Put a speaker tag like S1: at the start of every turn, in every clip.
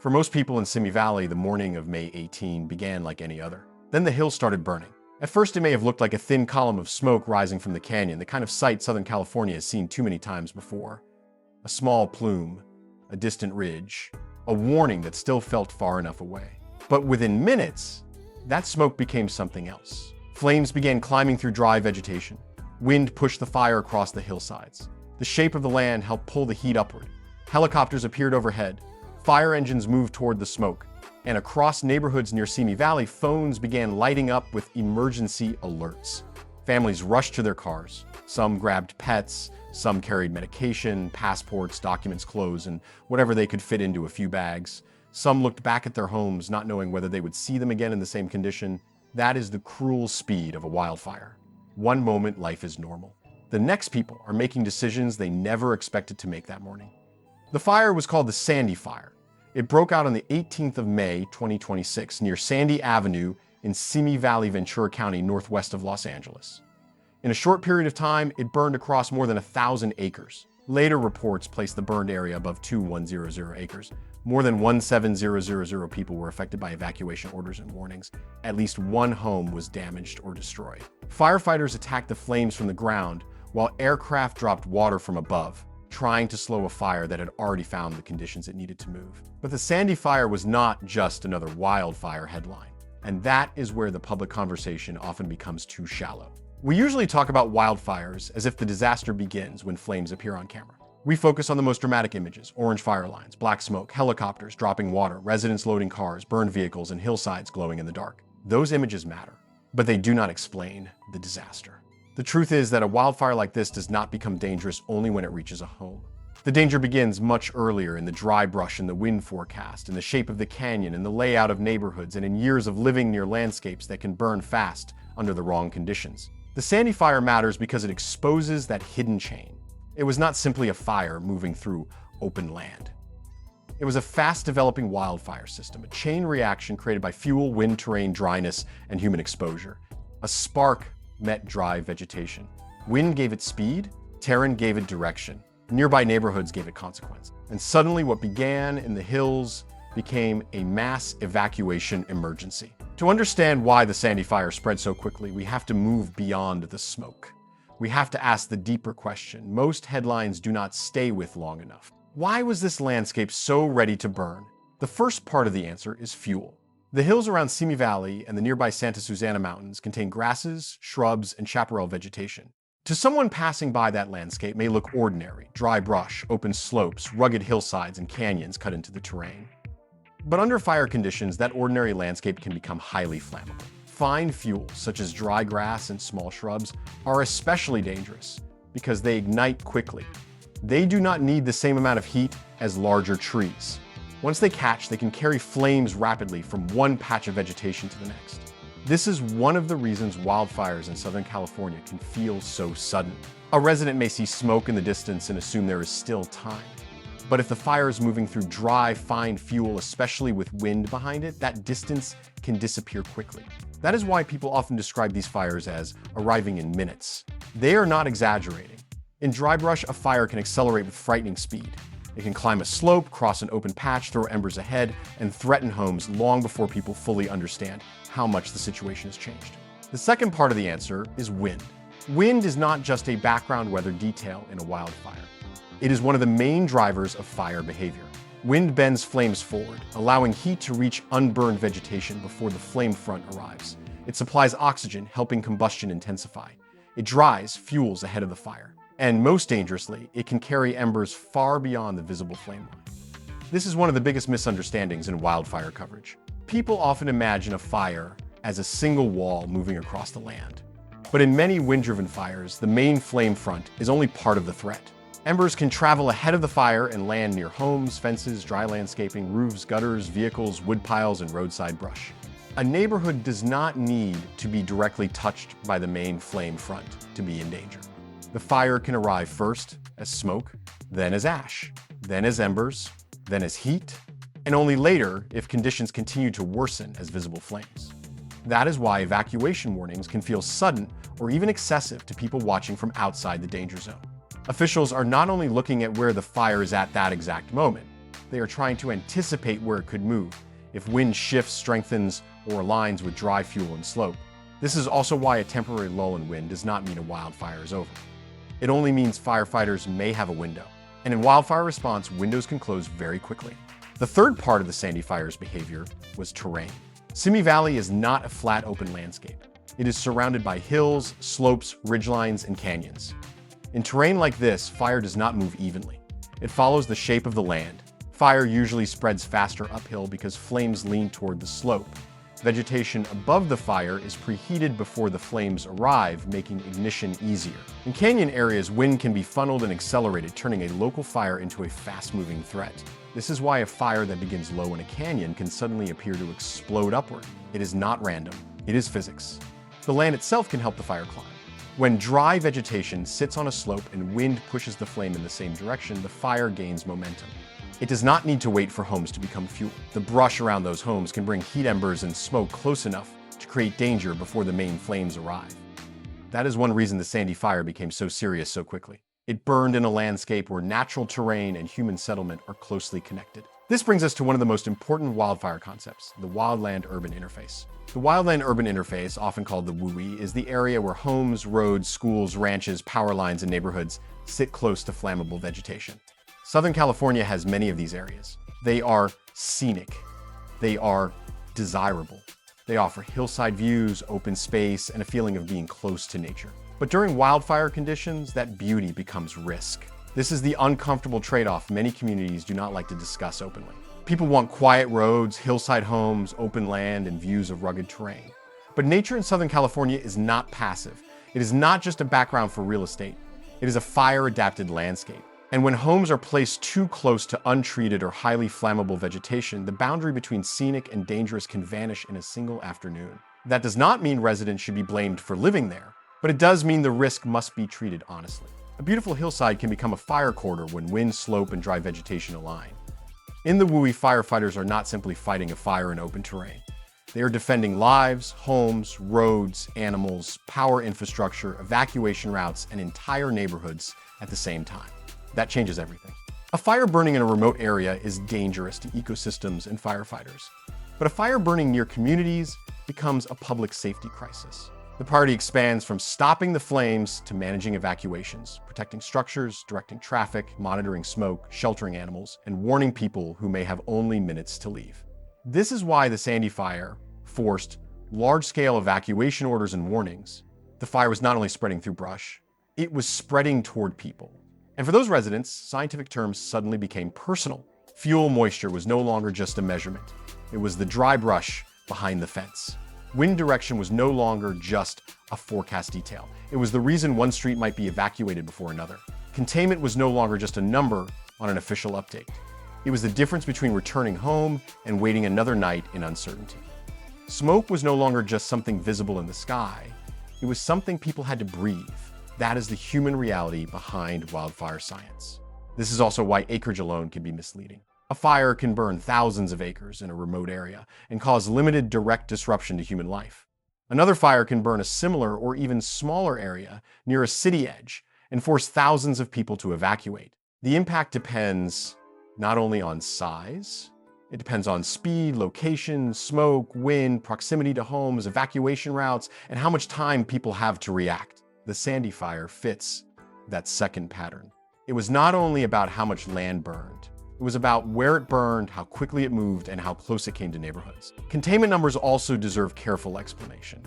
S1: For most people in Simi Valley, the morning of May 18 began like any other. Then the hills started burning. At first, it may have looked like a thin column of smoke rising from the canyon, the kind of sight Southern California has seen too many times before. A small plume, a distant ridge, a warning that still felt far enough away. But within minutes, that smoke became something else. Flames began climbing through dry vegetation. Wind pushed the fire across the hillsides. The shape of the land helped pull the heat upward. Helicopters appeared overhead. Fire engines moved toward the smoke. And across neighborhoods near Simi Valley, phones began lighting up with emergency alerts. Families rushed to their cars. Some grabbed pets, some carried medication, passports, documents, clothes, and whatever they could fit into a few bags. Some looked back at their homes, not knowing whether they would see them again in the same condition. That is the cruel speed of a wildfire. One moment, life is normal. The next, people are making decisions they never expected to make that morning. The fire was called the Sandy Fire. It broke out on the 18th of May, 2026, near Sandy Avenue in Simi Valley, Ventura County, northwest of Los Angeles. In a short period of time, it burned across more than 1,000 acres. Later reports placed the burned area above 2,100 acres. More than 17,000 people were affected by evacuation orders and warnings. At least one home was damaged or destroyed. Firefighters attacked the flames from the ground, while aircraft dropped water from above, trying to slow a fire that had already found the conditions it needed to move. But the Sandy Fire was not just another wildfire headline. And that is where the public conversation often becomes too shallow. We usually talk about wildfires as if the disaster begins when flames appear on camera. We focus on the most dramatic images: orange fire lines, black smoke, helicopters dropping water, residents loading cars, burned vehicles, and hillsides glowing in the dark. Those images matter, but they do not explain the disaster. The truth is that a wildfire like this does not become dangerous only when it reaches a home. The danger begins much earlier, in the dry brush and the wind forecast, in the shape of the canyon, in the layout of neighborhoods, and in years of living near landscapes that can burn fast under the wrong conditions. The Sandy Fire matters because it exposes that hidden chain. It was not simply a fire moving through open land. It was a fast-developing wildfire system, a chain reaction created by fuel, wind, terrain, dryness, and human exposure. A spark met dry vegetation. Wind gave it speed, terrain gave it direction, nearby neighborhoods gave it consequence. And suddenly what began in the hills became a mass evacuation emergency. To understand why the Sandy Fire spread so quickly, we have to move beyond the smoke. We have to ask the deeper question most headlines do not stay with long enough. Why was this landscape so ready to burn? The first part of the answer is fuel. The hills around Simi Valley and the nearby Santa Susana Mountains contain grasses, shrubs, and chaparral vegetation. To someone passing by, that landscape may look ordinary: dry brush, open slopes, rugged hillsides, and canyons cut into the terrain. But under fire conditions, that ordinary landscape can become highly flammable. Fine fuels, such as dry grass and small shrubs, are especially dangerous because they ignite quickly. They do not need the same amount of heat as larger trees. Once they catch, they can carry flames rapidly from one patch of vegetation to the next. This is one of the reasons wildfires in Southern California can feel so sudden. A resident may see smoke in the distance and assume there is still time. But if the fire is moving through dry, fine fuel, especially with wind behind it, that distance can disappear quickly. That is why people often describe these fires as arriving in minutes. They are not exaggerating. In dry brush, a fire can accelerate with frightening speed. It can climb a slope, cross an open patch, throw embers ahead, and threaten homes long before people fully understand how much the situation has changed. The second part of the answer is wind. Wind is not just a background weather detail in a wildfire. It is one of the main drivers of fire behavior. Wind bends flames forward, allowing heat to reach unburned vegetation before the flame front arrives. It supplies oxygen, helping combustion intensify. It dries fuels ahead of the fire. And most dangerously, it can carry embers far beyond the visible flame line. This is one of the biggest misunderstandings in wildfire coverage. People often imagine a fire as a single wall moving across the land. But in many wind-driven fires, the main flame front is only part of the threat. Embers can travel ahead of the fire and land near homes, fences, dry landscaping, roofs, gutters, vehicles, wood piles, and roadside brush. A neighborhood does not need to be directly touched by the main flame front to be in danger. The fire can arrive first as smoke, then as ash, then as embers, then as heat, and only later if conditions continue to worsen as visible flames. That is why evacuation warnings can feel sudden or even excessive to people watching from outside the danger zone. Officials are not only looking at where the fire is at that exact moment, They are trying to anticipate where it could move, if wind shifts, strengthens, or aligns with dry fuel and slope. This is also why a temporary lull in wind does not mean a wildfire is over. It only means firefighters may have a window. And in wildfire response, windows can close very quickly. The third part of the Sandy Fire's behavior was terrain. Simi Valley is not a flat, open landscape. It is surrounded by hills, slopes, ridgelines, and canyons. In terrain like this, fire does not move evenly. It follows the shape of the land. Fire usually spreads faster uphill because flames lean toward the slope. Vegetation above the fire is preheated before the flames arrive, making ignition easier. In canyon areas, wind can be funneled and accelerated, turning a local fire into a fast-moving threat. This is why a fire that begins low in a canyon can suddenly appear to explode upward. It is not random. It is physics. The land itself can help the fire climb. When dry vegetation sits on a slope and wind pushes the flame in the same direction, the fire gains momentum. It does not need to wait for homes to become fuel. The brush around those homes can bring heat embers and smoke close enough to create danger before the main flames arrive. That is one reason the Sandy Fire became so serious so quickly. It burned in a landscape where natural terrain and human settlement are closely connected. This brings us to one of the most important wildfire concepts, the wildland-urban interface. The wildland-urban interface, often called the WUI, is the area where homes, roads, schools, ranches, power lines, and neighborhoods sit close to flammable vegetation. Southern California has many of these areas. They are scenic. They are desirable. They offer hillside views, open space, and a feeling of being close to nature. But during wildfire conditions, that beauty becomes risk. This is the uncomfortable trade-off many communities do not like to discuss openly. People want quiet roads, hillside homes, open land, and views of rugged terrain. But nature in Southern California is not passive. It is not just a background for real estate. It is a fire-adapted landscape. And when homes are placed too close to untreated or highly flammable vegetation, the boundary between scenic and dangerous can vanish in a single afternoon. That does not mean residents should be blamed for living there, but it does mean the risk must be treated honestly. A beautiful hillside can become a fire corridor when wind, slope, and dry vegetation align. In the WUI, firefighters are not simply fighting a fire in open terrain. They are defending lives, homes, roads, animals, power infrastructure, evacuation routes, and entire neighborhoods at the same time. That changes everything. A fire burning in a remote area is dangerous to ecosystems and firefighters. But a fire burning near communities becomes a public safety crisis. The priority expands from stopping the flames to managing evacuations, protecting structures, directing traffic, monitoring smoke, sheltering animals, and warning people who may have only minutes to leave. This is why the Sandy Fire forced large-scale evacuation orders and warnings. The fire was not only spreading through brush, it was spreading toward people. And for those residents, scientific terms suddenly became personal. Fuel moisture was no longer just a measurement. It was the dry brush behind the fence. Wind direction was no longer just a forecast detail. It was the reason one street might be evacuated before another. Containment was no longer just a number on an official update. It was the difference between returning home and waiting another night in uncertainty. Smoke was no longer just something visible in the sky. It was something people had to breathe. That is the human reality behind wildfire science. This is also why acreage alone can be misleading. A fire can burn thousands of acres in a remote area and cause limited direct disruption to human life. Another fire can burn a similar or even smaller area near a city edge and force thousands of people to evacuate. The impact depends not only on size, it depends on speed, location, smoke, wind, proximity to homes, evacuation routes, and how much time people have to react. The Sandy Fire fits that second pattern. It was not only about how much land burned, it was about where it burned, how quickly it moved, and how close it came to neighborhoods. Containment numbers also deserve careful explanation.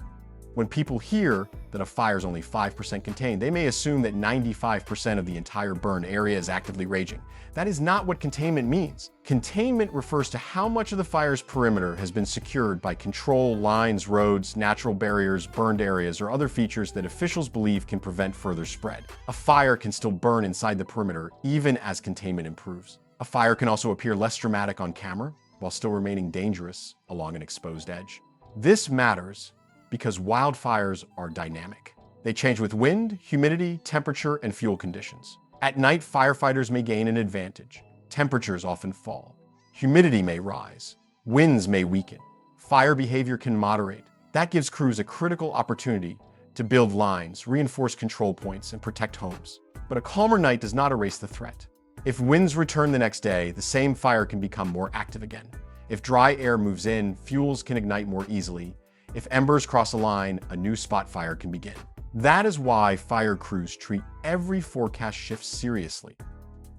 S1: When people hear that a fire is only 5% contained, they may assume that 95% of the entire burned area is actively raging. That is not what containment means. Containment refers to how much of the fire's perimeter has been secured by control lines, roads, natural barriers, burned areas, or other features that officials believe can prevent further spread. A fire can still burn inside the perimeter even as containment improves. A fire can also appear less dramatic on camera while still remaining dangerous along an exposed edge. This matters because wildfires are dynamic. They change with wind, humidity, temperature, and fuel conditions. At night, firefighters may gain an advantage. Temperatures often fall. Humidity may rise. Winds may weaken. Fire behavior can moderate. That gives crews a critical opportunity to build lines, reinforce control points, and protect homes. But a calmer night does not erase the threat. If winds return the next day, the same fire can become more active again. If dry air moves in, fuels can ignite more easily. If embers cross a line, a new spot fire can begin. That is why fire crews treat every forecast shift seriously.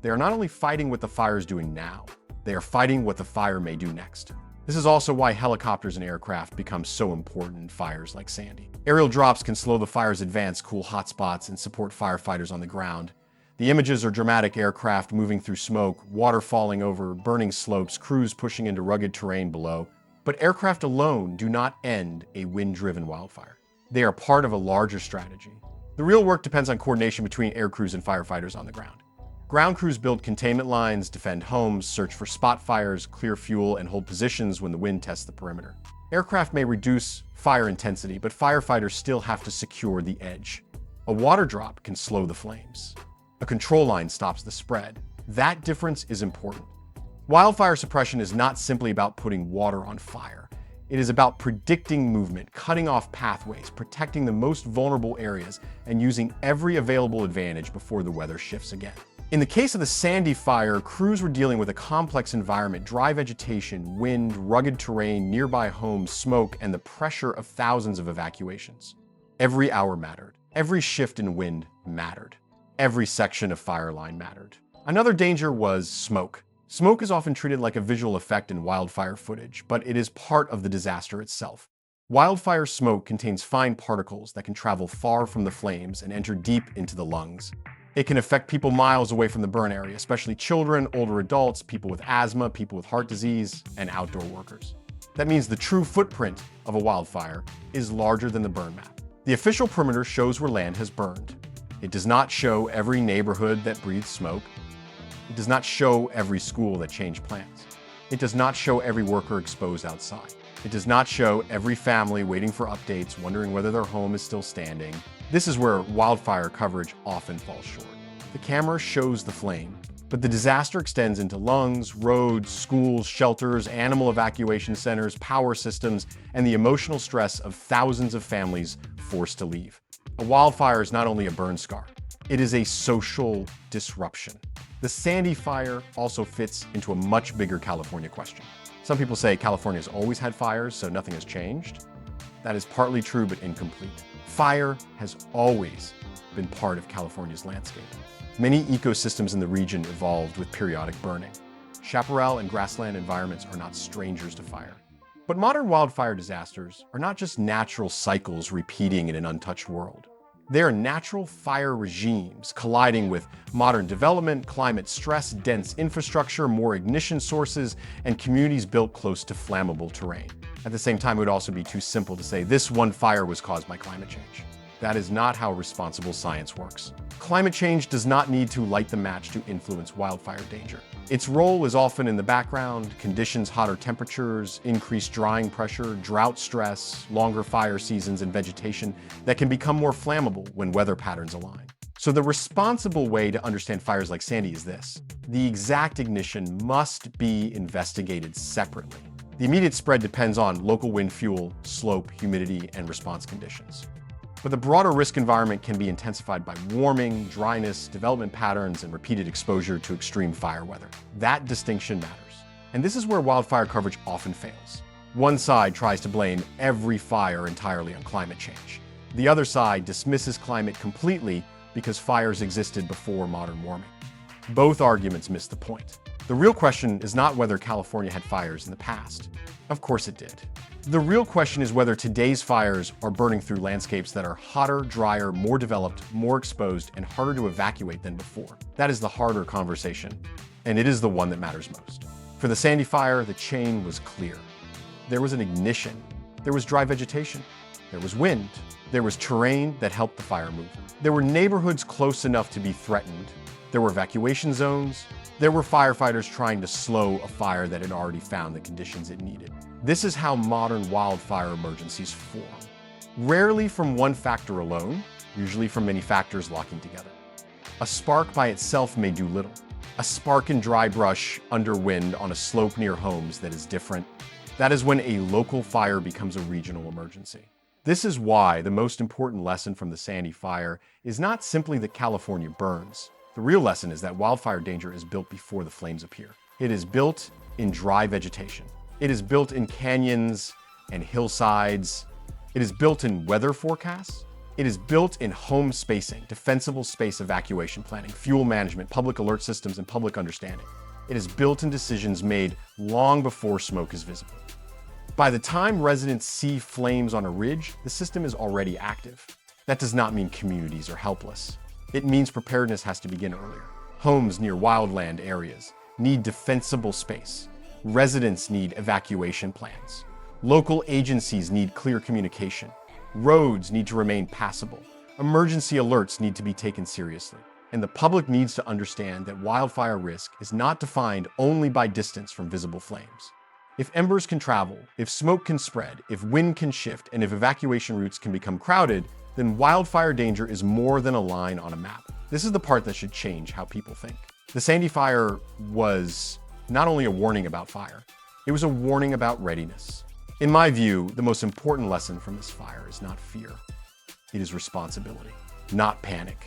S1: They are not only fighting what the fire is doing now, they are fighting what the fire may do next. This is also why helicopters and aircraft become so important in fires like Sandy. Aerial drops can slow the fire's advance, cool hotspots, and support firefighters on the ground. The images are dramatic: aircraft moving through smoke, water falling over burning slopes, crews pushing into rugged terrain below. But aircraft alone do not end a wind-driven wildfire. They are part of a larger strategy. The real work depends on coordination between air crews and firefighters on the ground. Ground crews build containment lines, defend homes, search for spot fires, clear fuel, and hold positions when the wind tests the perimeter. Aircraft may reduce fire intensity, but firefighters still have to secure the edge. A water drop can slow the flames. A control line stops the spread. That difference is important. Wildfire suppression is not simply about putting water on fire. It is about predicting movement, cutting off pathways, protecting the most vulnerable areas, and using every available advantage before the weather shifts again. In the case of the Sandy fire, crews were dealing with a complex environment: dry vegetation, wind, rugged terrain, nearby homes, smoke, and the pressure of thousands of evacuations. Every hour mattered. Every shift in wind mattered. Every section of fire line mattered. Another danger was smoke. Smoke is often treated like a visual effect in wildfire footage, but it is part of the disaster itself. Wildfire smoke contains fine particles that can travel far from the flames and enter deep into the lungs. It can affect people miles away from the burn area, especially children, older adults, people with asthma, people with heart disease, and outdoor workers. That means the true footprint of a wildfire is larger than the burn map. The official perimeter shows where land has burned. It does not show every neighborhood that breathes smoke. It does not show every school that changed plans. It does not show every worker exposed outside. It does not show every family waiting for updates, wondering whether their home is still standing. This is where wildfire coverage often falls short. The camera shows the flame, but the disaster extends into lungs, roads, schools, shelters, animal evacuation centers, power systems, and the emotional stress of thousands of families forced to leave. A wildfire is not only a burn scar, it is a social disruption. The Sandy fire also fits into a much bigger California question. Some people say California has always had fires, so nothing has changed. That is partly true, but incomplete. Fire has always been part of California's landscape. Many ecosystems in the region evolved with periodic burning. Chaparral and grassland environments are not strangers to fire. But modern wildfire disasters are not just natural cycles repeating in an untouched world. They are natural fire regimes colliding with modern development, climate stress, dense infrastructure, more ignition sources, and communities built close to flammable terrain. At the same time, it would also be too simple to say this one fire was caused by climate change. That is not how responsible science works. Climate change does not need to light the match to influence wildfire danger. Its role is often in the background: conditions, hotter temperatures, increased drying pressure, drought stress, longer fire seasons, and vegetation that can become more flammable when weather patterns align. So the responsible way to understand fires like Sandy is this: the exact ignition must be investigated separately. The immediate spread depends on local wind fuel, slope, humidity, and response conditions. But the broader risk environment can be intensified by warming, dryness, development patterns, and repeated exposure to extreme fire weather. That distinction matters. And this is where wildfire coverage often fails. One side tries to blame every fire entirely on climate change. The other side dismisses climate completely because fires existed before modern warming. Both arguments miss the point. The real question is not whether California had fires in the past. Of course it did. The real question is whether today's fires are burning through landscapes that are hotter, drier, more developed, more exposed, and harder to evacuate than before. That is the harder conversation, and it is the one that matters most. For the Sandy fire, the chain was clear. There was an ignition. There was dry vegetation. There was wind. There was terrain that helped the fire move. There were neighborhoods close enough to be threatened. There were evacuation zones. There were firefighters trying to slow a fire that had already found the conditions it needed. This is how modern wildfire emergencies form. Rarely from one factor alone, usually from many factors locking together. A spark by itself may do little. A spark in dry brush under wind on a slope near homes that is different. That is when a local fire becomes a regional emergency. This is why the most important lesson from the Sandy fire is not simply that California burns. The real lesson is that wildfire danger is built before the flames appear. It is built in dry vegetation. It is built in canyons and hillsides. It is built in weather forecasts. It is built in home spacing, defensible space evacuation planning, fuel management, public alert systems, and public understanding. It is built in decisions made long before smoke is visible. By the time residents see flames on a ridge, the system is already active. That does not mean communities are helpless. It means preparedness has to begin earlier. Homes near wildland areas need defensible space. Residents need evacuation plans. Local agencies need clear communication. Roads need to remain passable. Emergency alerts need to be taken seriously. And the public needs to understand that wildfire risk is not defined only by distance from visible flames. If embers can travel, if smoke can spread, if wind can shift, and if evacuation routes can become crowded, then wildfire danger is more than a line on a map. This is the part that should change how people think. The Sandy fire was not only a warning about fire, it was a warning about readiness. In my view, the most important lesson from this fire is not fear. It is responsibility, not panic,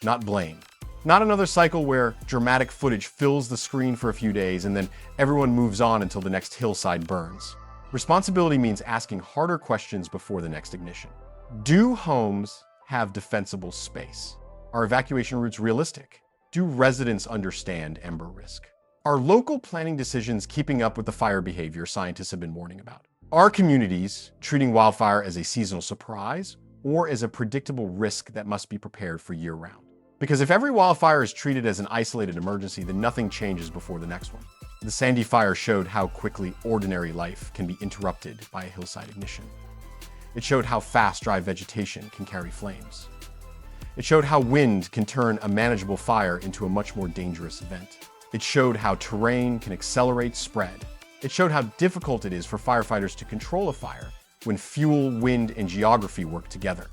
S1: not blame. Not another cycle where dramatic footage fills the screen for a few days and then everyone moves on until the next hillside burns. Responsibility means asking harder questions before the next ignition. Do homes have defensible space? Are evacuation routes realistic? Do residents understand ember risk? Are local planning decisions keeping up with the fire behavior scientists have been warning about? Are communities treating wildfire as a seasonal surprise or as a predictable risk that must be prepared for year-round? Because if every wildfire is treated as an isolated emergency, then nothing changes before the next one. The Sandy fire showed how quickly ordinary life can be interrupted by a hillside ignition. It showed how fast dry vegetation can carry flames. It showed how wind can turn a manageable fire into a much more dangerous event. It showed how terrain can accelerate spread. It showed how difficult it is for firefighters to control a fire when fuel, wind, and geography work together.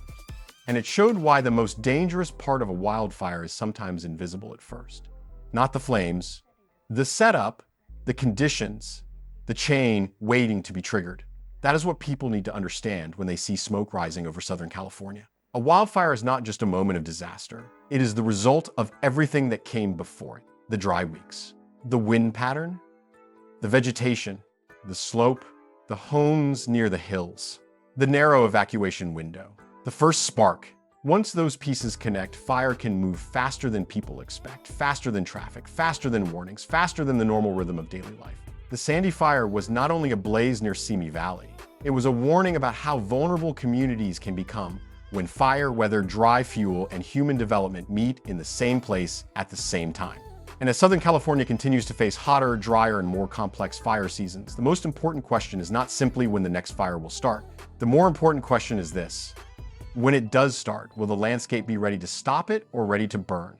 S1: And it showed why the most dangerous part of a wildfire is sometimes invisible at first. Not the flames, the setup, the conditions, the chain waiting to be triggered. That is what people need to understand when they see smoke rising over Southern California. A wildfire is not just a moment of disaster. It is the result of everything that came before it. The dry weeks, the wind pattern, the vegetation, the slope, the homes near the hills, the narrow evacuation window, the first spark. Once those pieces connect, fire can move faster than people expect, faster than traffic, faster than warnings, faster than the normal rhythm of daily life. The Sandy fire was not only a blaze near Simi Valley, it was a warning about how vulnerable communities can become when fire, weather, dry fuel, and human development meet in the same place at the same time. And as Southern California continues to face hotter, drier, and more complex fire seasons, the most important question is not simply when the next fire will start. The more important question is this: when it does start, will the landscape be ready to stop it or ready to burn?